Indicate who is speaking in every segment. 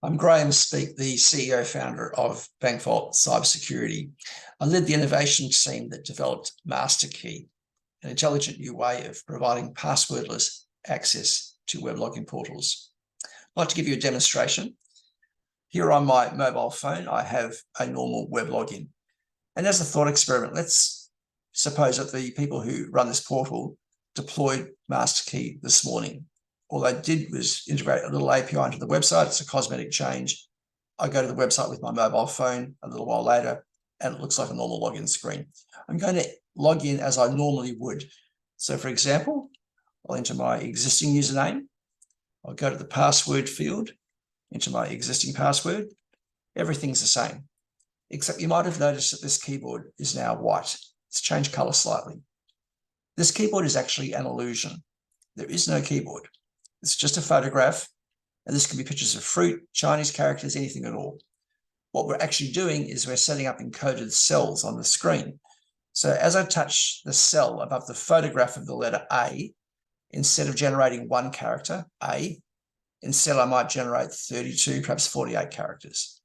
Speaker 1: I'm Graeme Speak, the CEO founder of BankVault Cybersecurity. I led the innovation team that developed MasterKey, an intelligent new way of providing passwordless access to web login portals. I'd like to give you a demonstration. Here on my mobile phone, I have a normal web login. And as a thought experiment, let's suppose that the people who run this portal deployed MasterKey this morning. All they did was integrate a little API into the website. It's a cosmetic change. I go to the website with my mobile phone a little while later, and it looks like a normal login screen. I'm going to log in as I normally would. So for example, I'll enter my existing username. I'll go to the password field, enter my existing password. Everything's the same, except you might have noticed that this keyboard is now white. It's changed color slightly. This keyboard is actually an illusion. There is no keyboard. It's just a photograph, and this can be pictures of fruit, Chinese characters, anything at all. What we're actually doing is we're setting up encoded cells on the screen. So as I touch the cell above the photograph of the letter A, instead of generating one character, A, instead I might generate 32, perhaps 48 characters.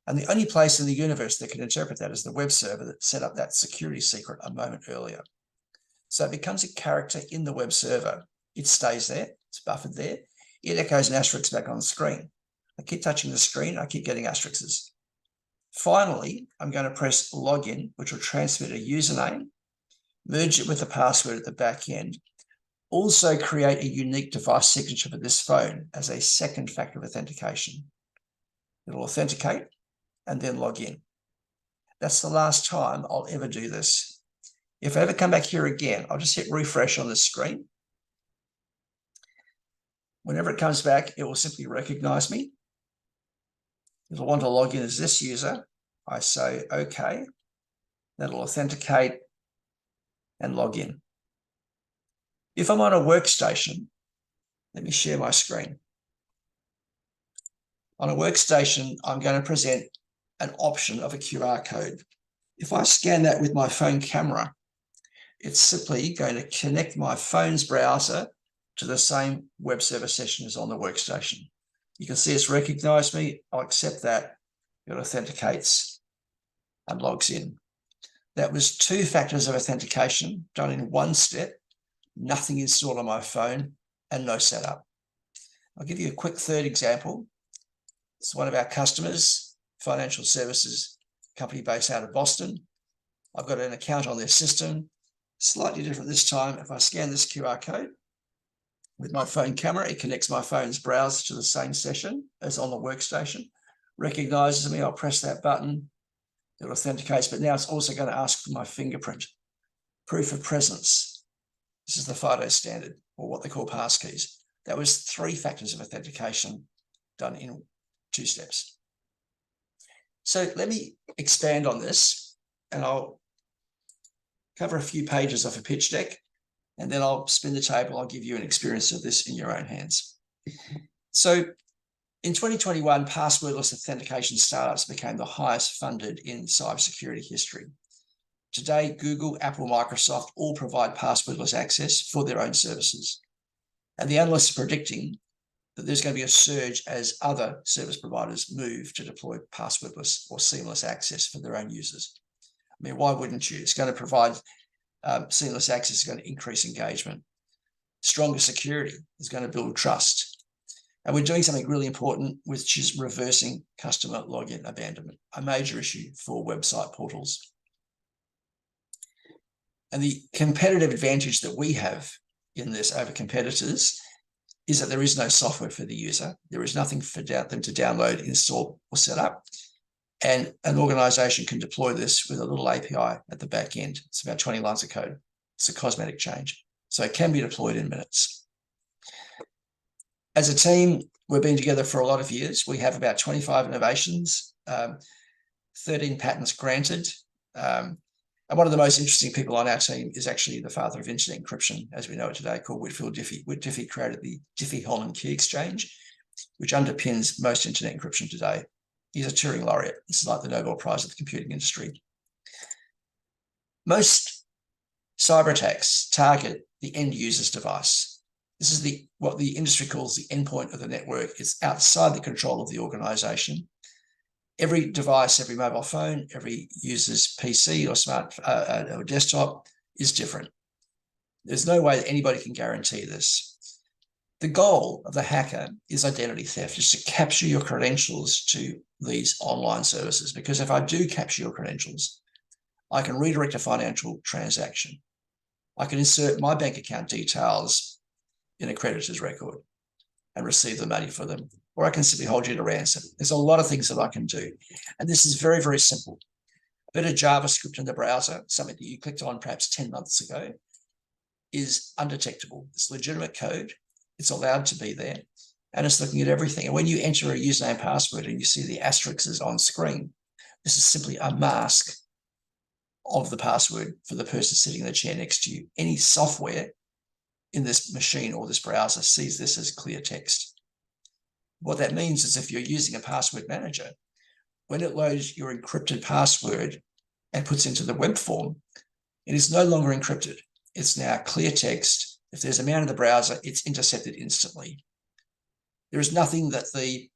Speaker 1: And the only place in the universe that can interpret that is the web server that set up that security secret a moment earlier. So it becomes a character in the web server. It stays there. It's buffered there. It echoes an asterisk back on the screen. I keep touching the screen. I keep getting asterisks. Finally, I'm going to press login, which will transmit a username, merge it with the password at the back end, also create a unique device signature for this phone as a second factor of authentication. It'll authenticate and then log in. That's the last time I'll ever do this. If I ever come back here again, I'll just hit refresh on the screen. Whenever it comes back, it will simply recognize me. It'll want to log in as this user. I say, okay. That'll authenticate and log in. If I'm on a workstation, let me share my screen. On a workstation, I'm going to present an option of a QR code. If I scan that with my phone camera, it's simply going to connect my phone's browser to the same web server session as on the workstation. You can see it's recognized me. I'll accept that. It authenticates and logs in. That was 2 factors of authentication done in one step, nothing installed on my phone, and no setup. I'll give you a quick third example. It's one of our customers, financial services company based out of Boston. I've got an account on their system, slightly different this time. If I scan this QR code with my phone camera, it connects my phone's browser to the same session as on the workstation, recognizes me, I'll press that button, it authenticates, but now it's also going to ask for my fingerprint, proof of presence. This is the FIDO standard, or what they call passkeys. That was 3 factors of authentication done in 2 steps. So let me expand on this, and I'll cover a few pages off a pitch deck, and then I'll spin the table. I'll give you an experience of this in your own hands. So in 2021, passwordless authentication startups became the highest funded in cybersecurity history. Today, Google, Apple, Microsoft all provide passwordless access for their own services. And the analysts are predicting that there's going to be a surge as other service providers move to deploy passwordless or seamless access for their own users. I mean, why wouldn't you? It's going to provide seamless access, is going to increase engagement. Stronger security is going to build trust. And we're doing something really important, which is reversing customer login abandonment, a major issue for website portals. And the competitive advantage that we have in this over competitors is that there is no software for the user. There is nothing for them to download, install, or set up. And an organization can deploy this with a little API at the back end. It's about 20 lines of code. It's a cosmetic change. So it can be deployed in minutes. As a team, we've been together for a lot of years. We have about 25 innovations, 13 patents granted. And one of the most interesting people on our team is actually the father of internet encryption, as we know it today, called Whitfield Diffie. Diffie created the Diffie-Hellman key exchange, which underpins most internet encryption today. He's a Turing laureate. This is like the Nobel Prize of the computing industry. Most cyber attacks target the end user's device. This is what the industry calls the endpoint of the network. It's outside the control of the organization. Every device, every mobile phone, every user's PC or smart or desktop is different. There's no way that anybody can guarantee this. The goal of the hacker is identity theft, is to capture your credentials to these online services, because if I do capture your credentials, I can redirect a financial transaction. I can insert my bank account details in a creditor's record and receive the money for them, or I can simply hold you to ransom. There's a lot of things that I can do. And this is very, very simple. A bit of JavaScript in the browser, something that you clicked on perhaps 10 months ago, is undetectable. It's legitimate code. It's allowed to be there. And it's looking at everything. And when you enter a username and password and you see the asterisks on screen, this is simply a mask of the password for the person sitting in the chair next to you. Any software in this machine or this browser sees this as clear text. What that means is if you're using a password manager, when it loads your encrypted password and puts into the web form, it is no longer encrypted. It's now clear text. If there's a man in the browser, it's intercepted instantly. There is nothing that the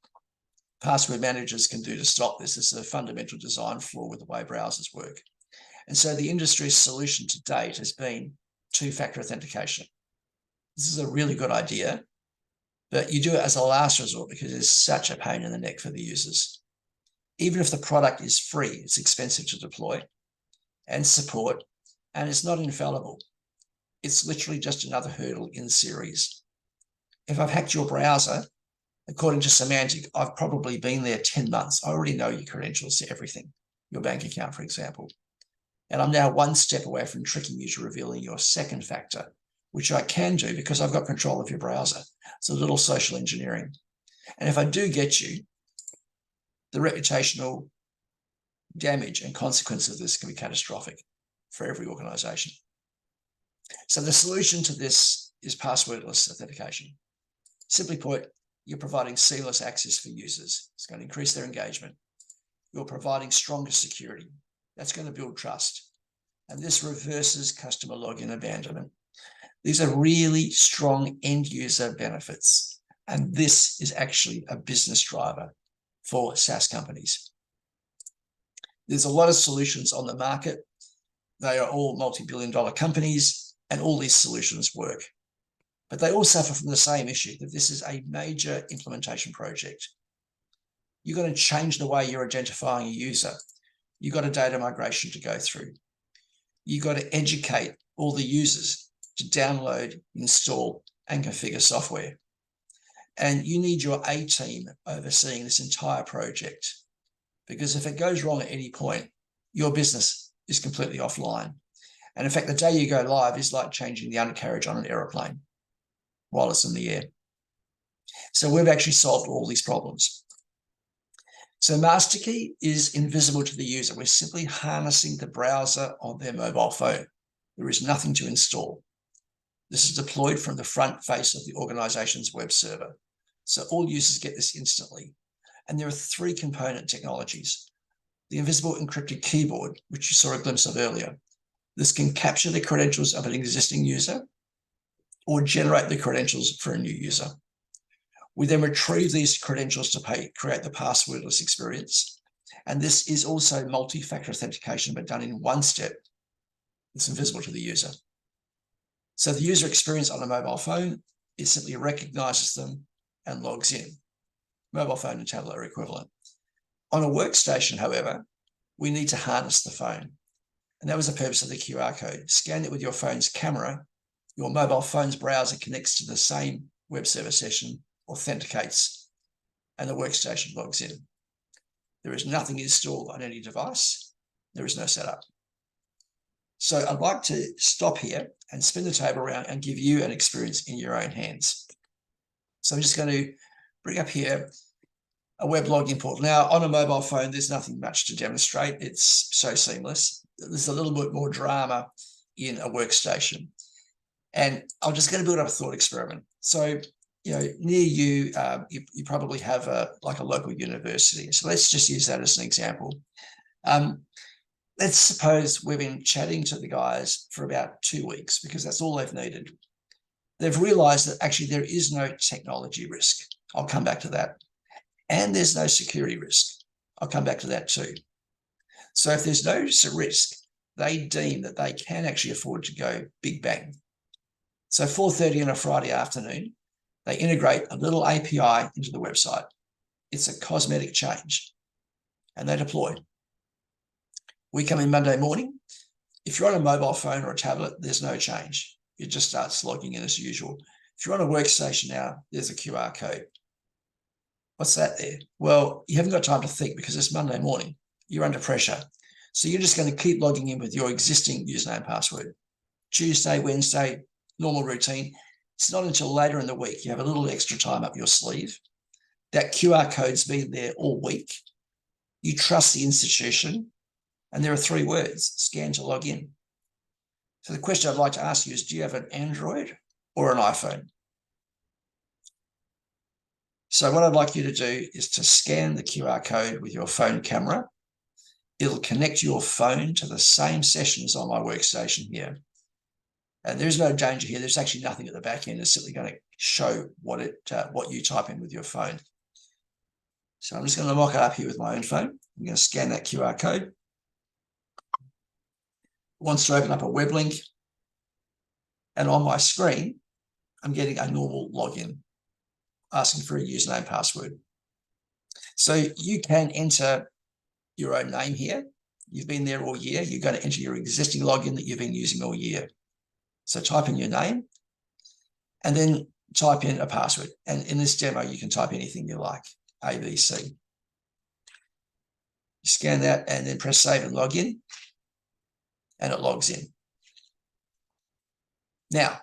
Speaker 1: password managers can do to stop this. This is a fundamental design flaw with the way browsers work. And so the industry's solution to date has been two-factor authentication. This is a really good idea, but you do it as a last resort because it's such a pain in the neck for the users. Even if the product is free, it's expensive to deploy and support, and it's not infallible. It's literally just another hurdle in series. If I've hacked your browser, according to Semantic, I've probably been there 10 months. I already know your credentials to everything, your bank account, for example. And I'm now one step away from tricking you to revealing your second factor, which I can do because I've got control of your browser. It's a little social engineering. And if I do get you, the reputational damage and consequence of this can be catastrophic for every organization. So the solution to this is passwordless authentication. Simply put, you're providing seamless access for users. It's going to increase their engagement. You're providing stronger security. That's going to build trust. And this reverses customer login abandonment. These are really strong end user benefits. And this is actually a business driver for SaaS companies. There's a lot of solutions on the market. They are all multi-billion-dollar companies, and all these solutions work. But they all suffer from the same issue, that this is a major implementation project. You've got to change the way you're identifying a user. You've got a data migration to go through. You've got to educate all the users to download, install, and configure software. And you need your A team overseeing this entire project, because if it goes wrong at any point, your business is completely offline. And in fact, the day you go live is like changing the undercarriage on an aeroplane while it's in the air. So we've actually solved all these problems. So MasterKey is invisible to the user. We're simply harnessing the browser on their mobile phone. There is nothing to install. This is deployed from the front face of the organization's web server. So all users get this instantly. And there are three component technologies. The invisible encrypted keyboard, which you saw a glimpse of earlier. This can capture the credentials of an existing user or generate the credentials for a new user. We then retrieve these credentials to create the passwordless experience. And this is also multi-factor authentication, but done in one step. It's invisible to the user. So the user experience on a mobile phone, it simply recognizes them and logs in. Mobile phone and tablet are equivalent. On a workstation, however, we need to harness the phone. And that was the purpose of the QR code. Scan it with your phone's camera. Your mobile phone's browser connects to the same web server session, authenticates, and the workstation logs in. There is nothing installed on any device. There is no setup. So I'd like to stop here and spin the table around and give you an experience in your own hands. So I'm just going to bring up here a web login portal. Now, on a mobile phone, there's nothing much to demonstrate. It's so seamless. There's a little bit more drama in a workstation. And I'm just going to build up a thought experiment. So, near you, you probably have a local university. So let's just use that as an example. Let's suppose we've been chatting to the guys for about 2 weeks because that's all they've needed. they've realized that actually there is no technology risk. I'll come back to that. And there's no security risk. I'll come back to that too. So if there's no risk, they deem that they can actually afford to go big bang. So 4:30 on a Friday afternoon, they integrate a little API into the website. It's a cosmetic change, and they deploy. We come in Monday morning. If you're on a mobile phone or a tablet, there's no change. It just starts logging in as usual. If you're on a workstation now, there's a QR code. What's that there? Well, you haven't got time to think because it's Monday morning. You're under pressure. So you're just going to keep logging in with your existing username and password. Tuesday, Wednesday, normal routine. It's not until later in the week you have a little extra time up your sleeve. That QR code's been there all week. You trust the institution, and there are 3 words: scan to log in. So the question I'd like to ask you is, do you have an Android or an iPhone? So what I'd like you to do is to scan the QR code with your phone camera. It'll connect your phone to the same sessions on my workstation here. And there's no danger here. There's actually nothing at the back end. It's simply going to show what you type in with your phone. So I'm just going to mock it up here with my own phone. I'm going to scan that QR code. It wants to open up a web link. And on my screen, I'm getting a normal login, asking for a username and password. So you can enter your own name here. You've been there all year. You're going to enter your existing login that you've been using all year. So type in your name and then type in a password. And in this demo, you can type anything you like, A, B, C. You scan that and then press save and log in, and it logs in. Now,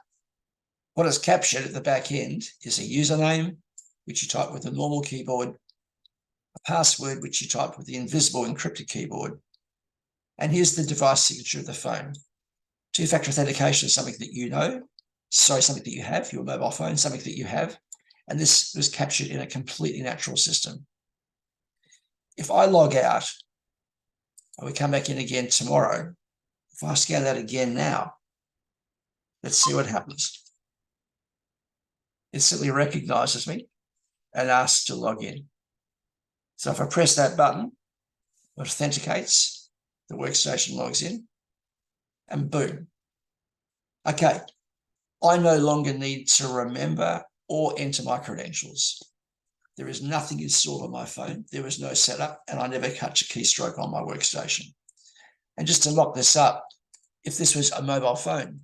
Speaker 1: what is captured at the back end is a username, which you type with a normal keyboard, a password, which you type with the invisible encrypted keyboard, and here's the device signature of the phone. Two-factor authentication is something that you know, something that you have, your mobile phone, something that you have, and this was captured in a completely natural system. If I log out, and we come back in again tomorrow, if I scan that again now, let's see what happens. It simply recognizes me and asks to log in. So if I press that button, it authenticates, the workstation logs in, and boom. Okay, I no longer need to remember or enter my credentials. There is nothing installed on my phone. There is no setup, and I never touch a keystroke on my workstation. And just to mock this up, if this was a mobile phone,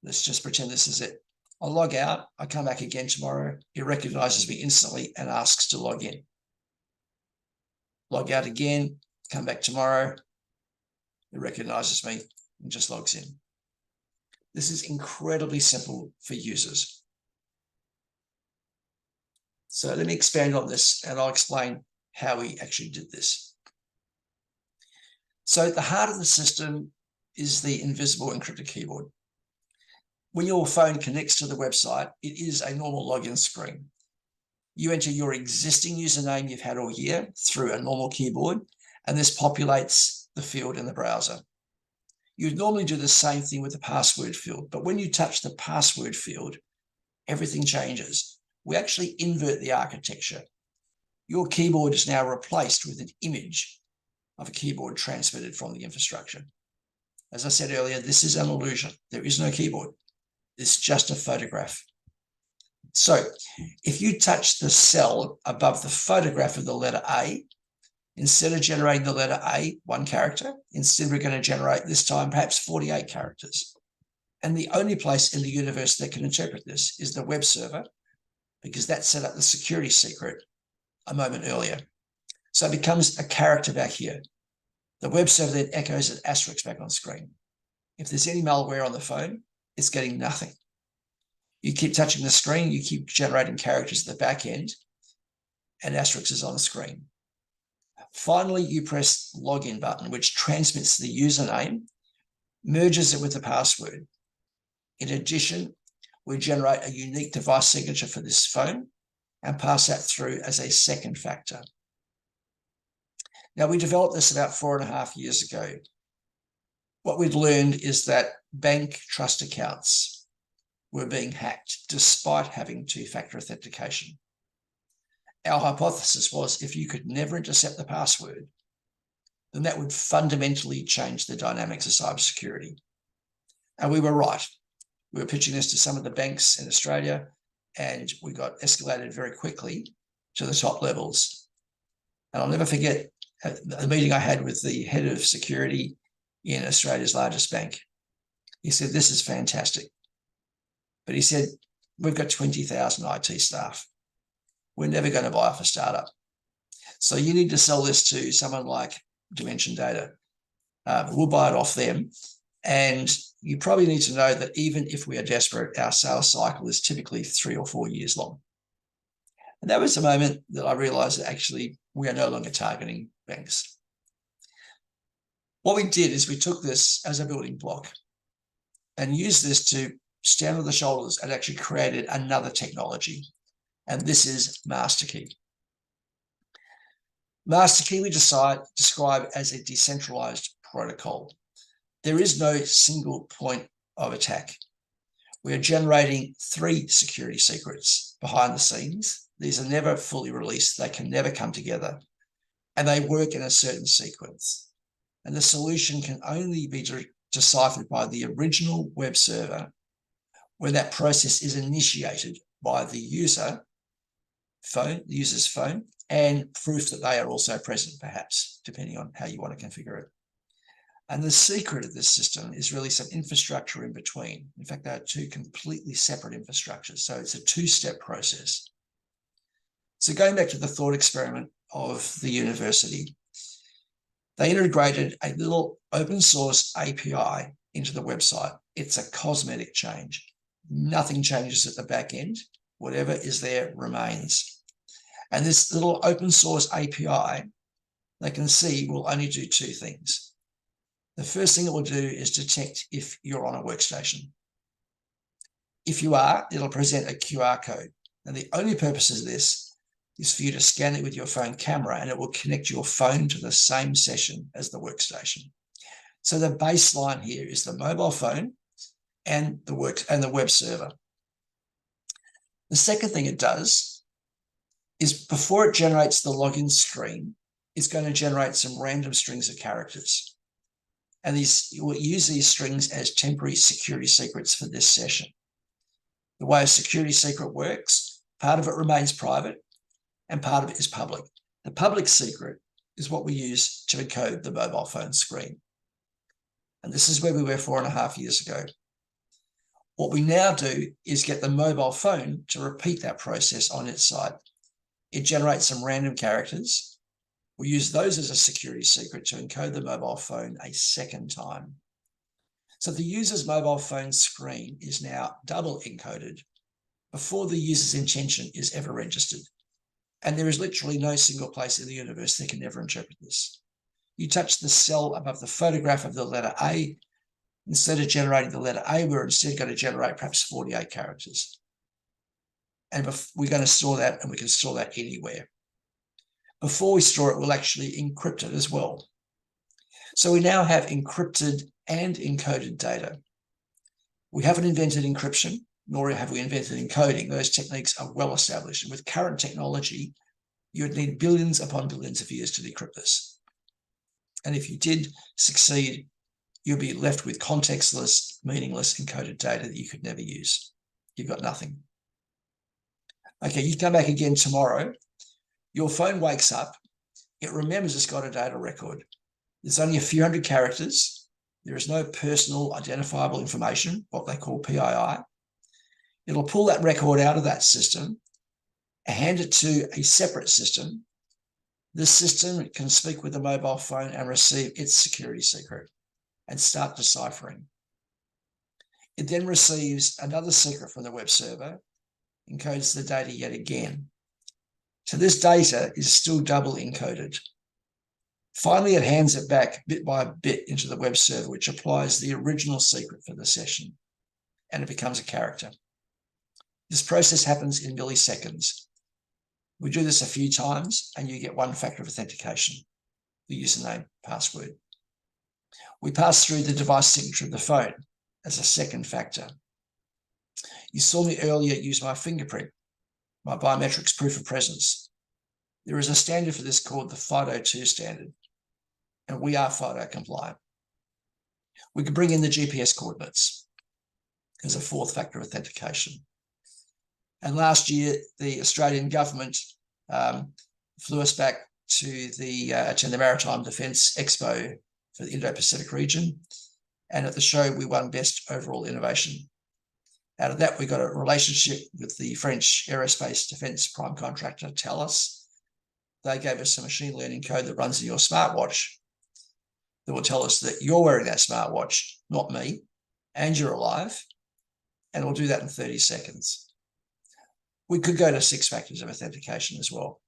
Speaker 1: let's just pretend this is it. I'll log out, I come back again tomorrow, it recognizes me instantly and asks to log in. Log out again, come back tomorrow, it recognizes me and just logs in. This is incredibly simple for users. So let me expand on this and I'll explain how we actually did this. So the heart of the system is the invisible encrypted keyboard. When your phone connects to the website, it is a normal login screen. You enter your existing username you've had all year through a normal keyboard, and this populates the field in the browser. You'd normally do the same thing with the password field, but when you touch the password field, everything changes. We actually invert the architecture. Your keyboard is now replaced with an image of a keyboard transmitted from the infrastructure. As I said earlier, this is an illusion. There is no keyboard. It's just a photograph. So if you touch the cell above the photograph of the letter A, instead of generating the letter A, 1 character, instead we're going to generate this time perhaps 48 characters. And the only place in the universe that can interpret this is the web server, because that set up the security secret a moment earlier. So it becomes a character back here. The web server then echoes an asterisk back on screen. If there's any malware on the phone, it's getting nothing. You keep touching the screen, you keep generating characters at the back end, and asterisk is on the screen. Finally, you press login button, which transmits the username, merges it with the password. In addition, we generate a unique device signature for this phone and pass that through as a second factor. Now, we developed this about 4.5 years ago. What we'd learned is that bank trust accounts were being hacked despite having two-factor authentication. Our hypothesis was if you could never intercept the password, then that would fundamentally change the dynamics of cybersecurity. And we were right. We were pitching this to some of the banks in Australia, and we got escalated very quickly to the top levels. And I'll never forget the meeting I had with the head of security in Australia's largest bank. He said, "This is fantastic." But he said, "We've got 20,000 IT staff. We're never going to buy off a startup. So you need to sell this to someone like Dimension Data. We'll buy it off them. And you probably need to know that even if we are desperate, our sales cycle is typically 3 or 4 years long." And that was the moment that I realized that actually we are no longer targeting banks. What we did is we took this as a building block and used this to stand on the shoulders and actually created another technology. And this is MasterKey. MasterKey we describe as a decentralized protocol. There is no single point of attack. We are generating 3 security secrets behind the scenes. These are never fully released. They can never come together. And they work in a certain sequence. And the solution can only be deciphered by the original web server when that process is initiated by the user's phone, and proof that they are also present, perhaps, depending on how you want to configure it. And the secret of this system is really some infrastructure in between. In fact, they are 2 completely separate infrastructures. So it's a 2-step process. So going back to the thought experiment of the university, they integrated a little open source API into the website. It's a cosmetic change. Nothing changes at the back end. Whatever is there remains. And this little open source API, they can see, will only do 2 things. The first thing it will do is detect if you're on a workstation. If you are, it'll present a QR code. And the only purpose of this is for you to scan it with your phone camera, and it will connect your phone to the same session as the workstation. So the baseline here is the mobile phone and the web server. The second thing it does is before it generates the login screen, it's going to generate some random strings of characters. And you will use these strings as temporary security secrets for this session. The way a security secret works, part of it remains private and part of it is public. The public secret is what we use to encode the mobile phone screen. And this is where we were 4.5 years ago. What we now do is get the mobile phone to repeat that process on its side. It generates some random characters. We use those as a security secret to encode the mobile phone a second time. So the user's mobile phone screen is now double encoded before the user's intention is ever registered. And there is literally no single place in the universe that can ever interpret this. You touch the cell above the photograph of the letter A. Instead of generating the letter A, we're instead going to generate perhaps 48 characters. And we're going to store that, and we can store that anywhere. Before we store it, we'll actually encrypt it as well. So we now have encrypted and encoded data. We haven't invented encryption, nor have we invented encoding. Those techniques are well established. And with current technology, you would need billions upon billions of years to decrypt this. And if you did succeed, you'll be left with contextless, meaningless encoded data that you could never use. You've got nothing. Okay, you come back again tomorrow. Your phone wakes up. It remembers it's got a data record. There's only a few hundred characters. There is no personal identifiable information, what they call PII. It'll pull that record out of that system, hand it to a separate system. This system can speak with the mobile phone and receive its security secret and start deciphering. It then receives another secret from the web server, encodes the data yet again. So this data is still double encoded. Finally, it hands it back bit by bit into the web server, which applies the original secret for the session, and it becomes a character. This process happens in milliseconds. We do this a few times, and you get 1-factor authentication, the username, password. We pass through the device signature of the phone as a second factor. You saw me earlier use my fingerprint, my biometrics proof of presence. There is a standard for this called the FIDO2 standard, and we are FIDO compliant. We can bring in the GPS coordinates as a fourth factor authentication. And last year, the Australian government flew us back to attend the Maritime Defence Expo for the Indo-Pacific region. And at the show, we won Best Overall Innovation. Out of that, we got a relationship with the French aerospace defence prime contractor, Thales. They gave us a machine learning code that runs in your smartwatch that will tell us that you're wearing that smartwatch, not me, and you're alive. And we'll do that in 30 seconds. We could go to 6 factors of authentication as well.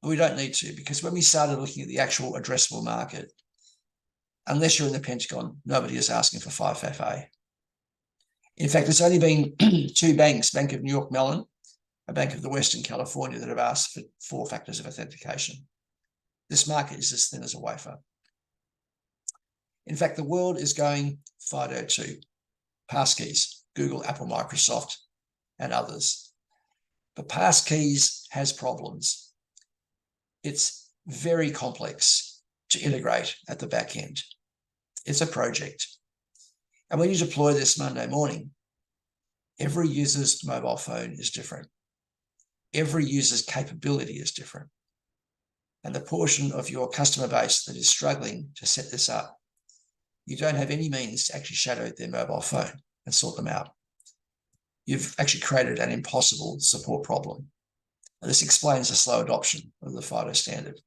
Speaker 1: But we don't need to, because when we started looking at the actual addressable market, unless you're in the Pentagon, nobody is asking for 5FA. In fact, it's only been 2 banks, Bank of New York Mellon, a bank of the Western California, that have asked for 4 factors of authentication. This market is as thin as a wafer. In fact, the world is going FIDO2, passkeys, Google, Apple, Microsoft, and others. But passkeys has problems. It's very complex to integrate at the back end. It's a project. And when you deploy this Monday morning, every user's mobile phone is different. Every user's capability is different. And the portion of your customer base that is struggling to set this up, you don't have any means to actually shadow their mobile phone and sort them out. You've actually created an impossible support problem. And this explains the slow adoption of the FIDO standard.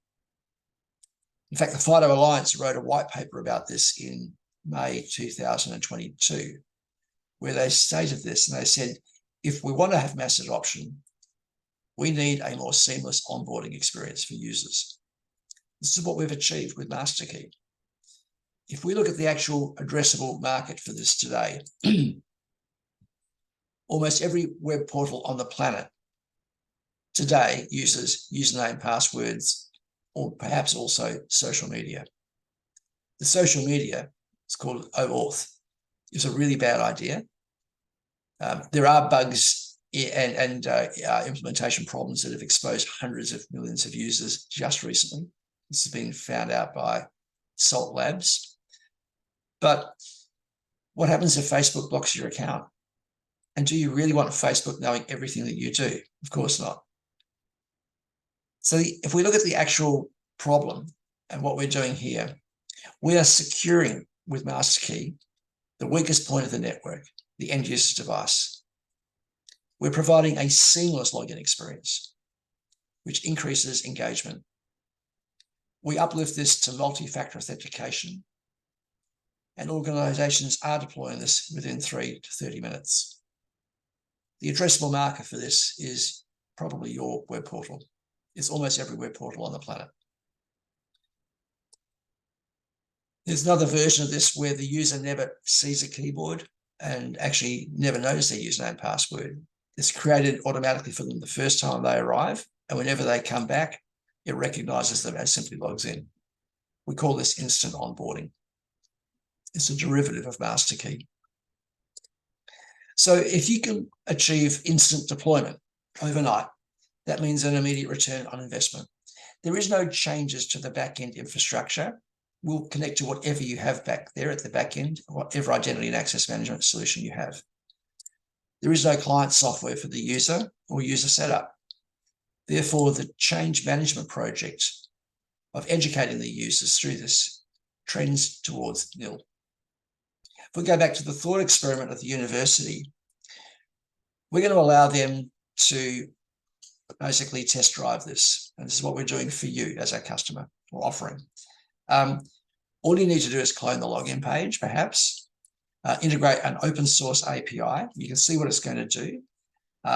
Speaker 1: In fact, the FIDO Alliance wrote a white paper about this in May 2022, where they stated this, and they said, if we want to have mass adoption, we need a more seamless onboarding experience for users. This is what we've achieved with MasterKey. If we look at the actual addressable market for this today, almost every web portal on the planet today uses username, passwords, or perhaps also social media. The social media, it's called OAuth, is a really bad idea. There are bugs and implementation problems that have exposed hundreds of millions of users just recently. This has been found out by Salt Labs. But what happens if Facebook blocks your account? And do you really want Facebook knowing everything that you do? Of course not. So if we look at the actual problem and what we're doing here, we are securing with MasterKey the weakest point of the network, the end user's device. We're providing a seamless login experience, which increases engagement. We uplift this to multi-factor authentication, and organizations are deploying this within 3 to 30 minutes. The addressable market for this is probably your web portal. It's almost every web portal on the planet. There's another version of this where the user never sees a keyboard and actually never knows their username and password. It's created automatically for them the first time they arrive, and whenever they come back, it recognizes them and simply logs in. We call this instant onboarding. It's a derivative of MasterKey. So if you can achieve instant deployment overnight, that means an immediate return on investment. There is no changes to the back-end infrastructure. We'll connect to whatever you have back there at the back end, whatever identity and access management solution you have. There is no client software for the user or user setup. Therefore, the change management project of educating the users through this trends towards nil. If we go back to the thought experiment at the university, we're going to allow them to basically test drive this. And this is what we're doing for you as our customer or offering. All you need to do is clone the login page, perhaps, integrate an open source API. You can see what it's going to do.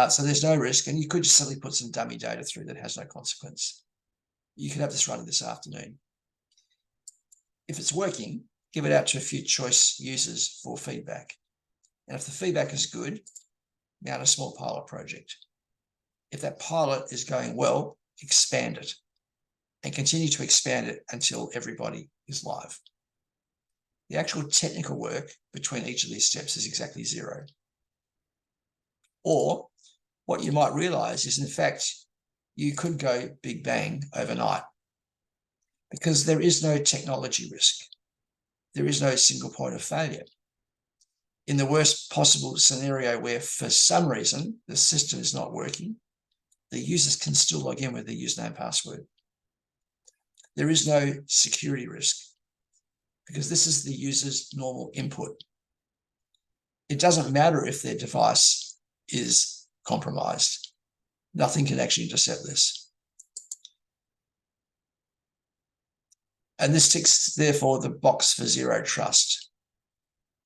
Speaker 1: So there's no risk, and you could just simply put some dummy data through that has no consequence. You could have this running this afternoon. If it's working, give it out to a few choice users for feedback. And if the feedback is good, mount a small pilot project. If that pilot is going well, expand it and continue to expand it until everybody is live. The actual technical work between each of these steps is exactly 0. Or what you might realize is, in fact, you could go big bang overnight, because there is no technology risk. There is no single point of failure. In the worst possible scenario where for some reason the system is not working, the users can still log in with their username and password. There is no security risk, because this is the user's normal input. It doesn't matter if their device is compromised. Nothing can actually intercept this. And this ticks, therefore, the box for zero trust.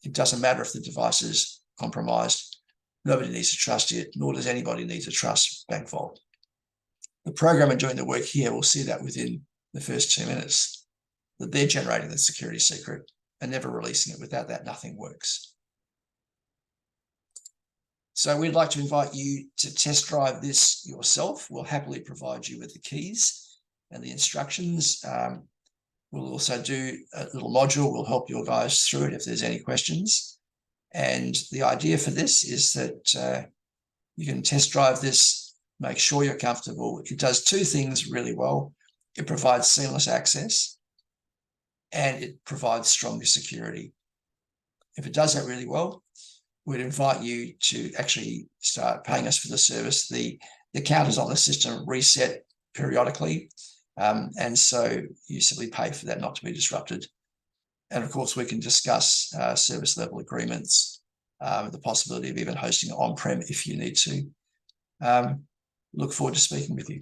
Speaker 1: It doesn't matter if the device is compromised. Nobody needs to trust it, nor does anybody need to trust BankVault. The programmer doing the work here will see that within the first 2 minutes, that they're generating the security secret and never releasing it. Without that, nothing works. So we'd like to invite you to test drive this yourself. We'll happily provide you with the keys and the instructions. We'll also do a little module. We'll help your guys through it if there's any questions. And the idea for this is that you can test drive this, make sure you're comfortable. It does two things really well. It provides seamless access, and it provides stronger security. If it does that really well, we'd invite you to actually start paying us for the service. The counters on the system reset periodically, and so you simply pay for that not to be disrupted. And of course, we can discuss service level agreements, the possibility of even hosting on-prem if you need to. Look forward to speaking with you.